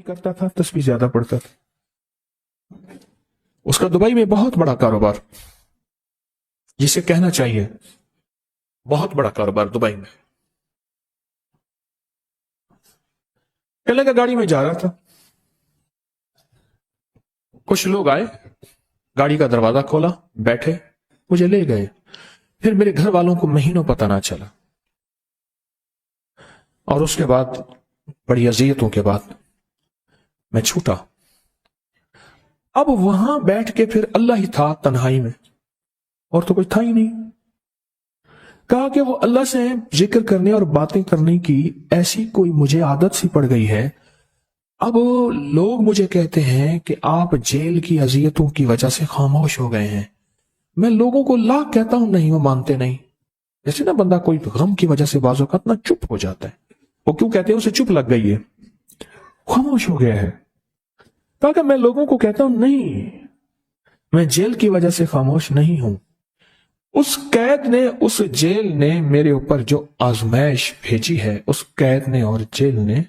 کرتا تھا، تسبیح زیادہ پڑھتا تھا. اس کا دبئی میں بہت بڑا کاروبار، جسے کہنا چاہیے بہت بڑا کاروبار دبئی میں. کہنے لگا گاڑی میں جا رہا تھا، کچھ لوگ آئے، گاڑی کا دروازہ کھولا، بیٹھے، مجھے لے گئے. پھر میرے گھر والوں کو مہینوں پتہ نہ چلا، اور اس کے بعد بڑی اذیتوں کے بعد میں چھوٹا. اب وہاں بیٹھ کے پھر اللہ ہی تھا تنہائی میں، اور تو کچھ تھا ہی نہیں. کہا کہ وہ اللہ سے ذکر کرنے اور باتیں کرنے کی ایسی کوئی مجھے عادت سی پڑ گئی ہے. اب لوگ مجھے کہتے ہیں کہ آپ جیل کی اذیتوں کی وجہ سے خاموش ہو گئے ہیں. میں لوگوں کو لاکھ کہتا ہوں، نہیں، وہ مانتے نہیں. جیسے نا بندہ کوئی غم کی وجہ سے بعض اوقات نہ چپ ہو جاتا ہے. وہ کیوں کہتے ہیں؟ اسے چپ لگ گئی ہے، خاموش ہو گیا ہے. کہا کہ میں لوگوں کو کہتا ہوں، نہیں، میں جیل کی وجہ سے خاموش نہیں ہوں. اس قید نے، اس جیل نے میرے اوپر جو آزمائش بھیجی ہے، اس قید نے اور جیل نے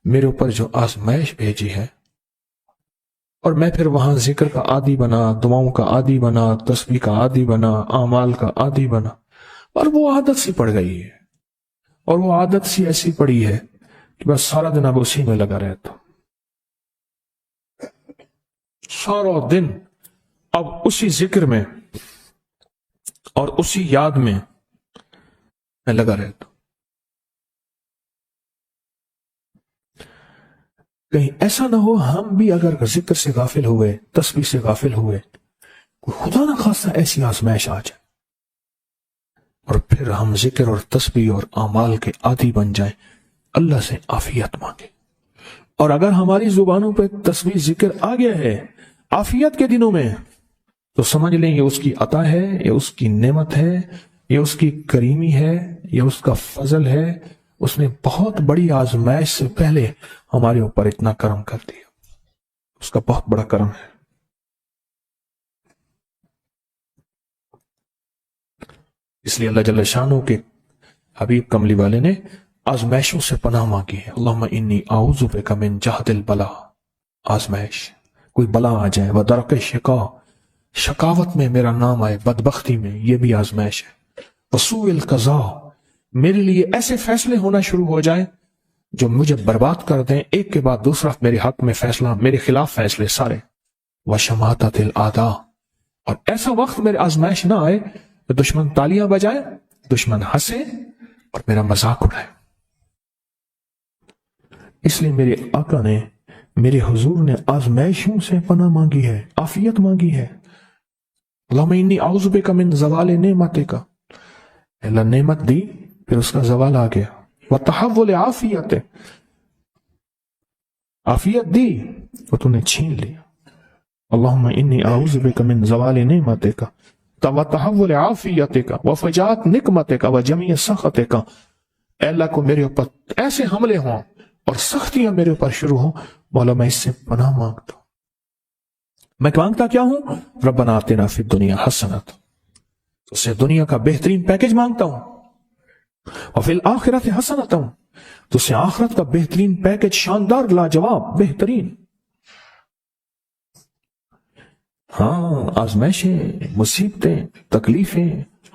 میرے اوپر جو آزمائش بھیجی ہے، اور میں پھر وہاں ذکر کا عادی بنا، دعاؤں کا عادی بنا، تسبیح کا عادی بنا، اعمال کا عادی بنا، اور وہ عادت سی پڑ گئی ہے. اور وہ عادت سی ایسی پڑی ہے کہ بس سارا دن اب اسی میں لگا رہتا ہوں. سارا دن اب اسی ذکر میں اور اسی یاد میں لگا رہتا ہوں. کہیں ایسا نہ ہو ہم بھی اگر ذکر سے غافل ہوئے، تسبیح سے غافل ہوئے، کوئی خدا نہ خواستہ ایسی آزمائش آ جائے، اور پھر ہم ذکر اور تسبیح اور اعمال کے عادی بن جائیں. اللہ سے عافیت مانگے. اور اگر ہماری زبانوں پہ تسبیح ذکر آ گیا ہے عافیت کے دنوں میں، تو سمجھ لیں یہ اس کی عطا ہے، یہ اس کی نعمت ہے، یہ اس کی کریمی ہے، یہ اس کا فضل ہے. اس نے بہت بڑی آزمائش سے پہلے ہمارے اوپر اتنا کرم کر دیا. اس کا بہت بڑا کرم ہے. اس لیے اللہ جل شانہ کے حبیب کملی والے نے آزمائشوں سے پناہ مانگی ہے. اللہم انی اعوذ بک من جہد البلا. آزمائش، کوئی بلا آ جائے، ودرک شقا، شقاوت میں میرا نام آئے، بدبختی میں، یہ بھی آزمائش ہے. وسوء القضاء، میرے لیے ایسے فیصلے ہونا شروع ہو جائیں جو مجھے برباد کر دیں، ایک کے بعد دوسرا میرے حق میں فیصلہ، میرے خلاف فیصلے سارے. وشماتت الاعداء، اور ایسا وقت میرے آزمائش نہ آئے کہ دشمن تالیاں بجائے، دشمن ہنسے اور میرا مذاق اڑائے. اس لیے میرے آقا نے، میرے حضور نے آزمائشوں سے پناہ مانگی ہے، عافیت مانگی ہے. اللہم انی اعوذ بک من زوال نعمتک، اللہ نعمت دی پھر اس کا زوال آ گیا. وتحول عافیت، عافیت دی وہ تو نے چھین لیا. اللہم انی اعوذ بک من زوال نعمتک وتحول عافیتک وفجاءت نقمتک وجمیع سخطک. اے اللہ کو میرے اوپر ایسے حملے ہوں اور سختیاں میرے اوپر شروع ہوں، مولا میں اس سے پناہ مانگتا ہوں. میں مانگتا کیا ہوں؟ ربنا آتنا فی الدنیا حسنۃ، اس سے دنیا کا بہترین پیکج مانگتا ہوں. وفی الآخرۃ حسنۃ، تو سے آخرت کا بہترین پیکج، شاندار، لاجواب، بہترین. ہاں، آزمائشیں، مصیبتیں، تکلیفیں،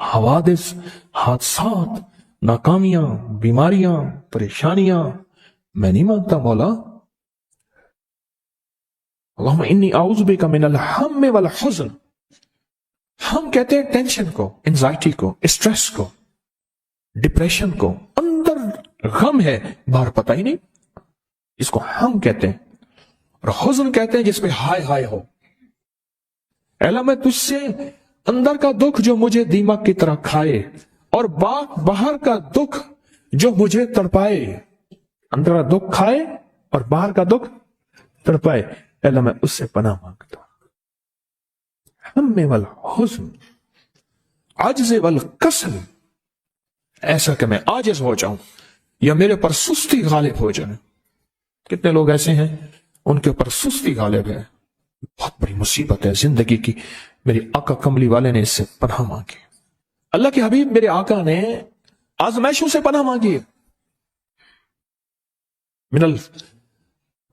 حوادث، حادثات، ناکامیاں، بیماریاں، پریشانیاں، میں نہیں مانگتا مولا. اللہم انی اعوذ بک من الہم والحزن. ہم کہتے ہیں ٹینشن کو، انزائٹی کو، اسٹریس کو، ڈپریشن کو. اندر غم ہے، باہر پتہ ہی نہیں، اس کو ہم کہتے ہیں. اور حزن کہتے ہیں جس پہ ہائے ہائے ہو. اے اللہ میں تجھ سے اندر کا دکھ جو مجھے دیمک کی طرح کھائے، اور باہر کا دکھ جو مجھے تڑپائے. اندر کا دکھ کھائے اور باہر کا دکھ تڑپائے، اے اللہ میں اس سے پناہ مانگتا ہوں. ہم والحزن، عجز والکسل، ایسا کہ میں عاجز ہو جاؤں یا میرے پر سستی غالب ہو جائے. کتنے لوگ ایسے ہیں ان کے اوپر سستی غالب ہے. بہت بڑی مصیبت ہے زندگی کی. میرے آقا کملی والے نے اس سے پناہ مانگی. اللہ کے حبیب میرے آقا نے آزمائشوں سے پناہ مانگی. من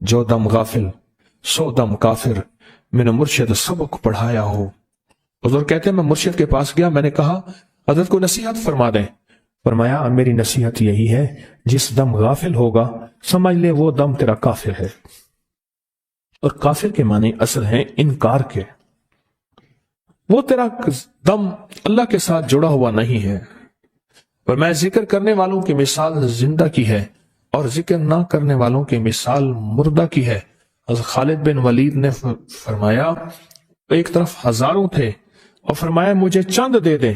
جو دم غافل سو دم کافر، میں نے مرشد سبق پڑھایا ہو۔ حضور کہتے ہیں میں مرشد کے پاس گیا، میں نے کہا حضرت کو نصیحت فرما دیں۔ فرمایا میری نصیحت یہی ہے، جس دم غافل ہوگا سمجھ لے وہ دم تیرا کافر ہے۔ اور کافر کے معنی اصل ہیں انکار کے، وہ تیرا دم اللہ کے ساتھ جڑا ہوا نہیں ہے۔ اور میں ذکر کرنے والوں کی مثال زندہ کی ہے اور ذکر نہ کرنے والوں کی مثال مردہ کی ہے۔ حضرت خالد بن ولید نے فرمایا ایک طرف ہزاروں تھے اور فرمایا مجھے چند دے دیں،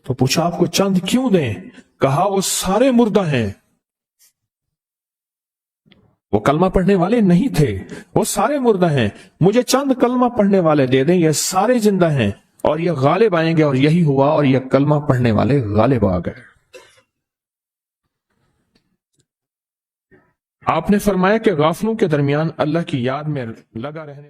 تو پوچھا آپ کو چند کیوں دیں؟ کہا وہ سارے مردہ ہیں، وہ کلمہ پڑھنے والے نہیں تھے، وہ سارے مردہ ہیں، مجھے چند کلمہ پڑھنے والے دے دیں، یہ سارے زندہ ہیں اور یہ غالب آئیں گے۔ اور یہی ہوا، اور یہ کلمہ پڑھنے والے غالب آ گئے۔ آپ نے فرمایا کہ غافلوں کے درمیان اللہ کی یاد میں لگا رہنے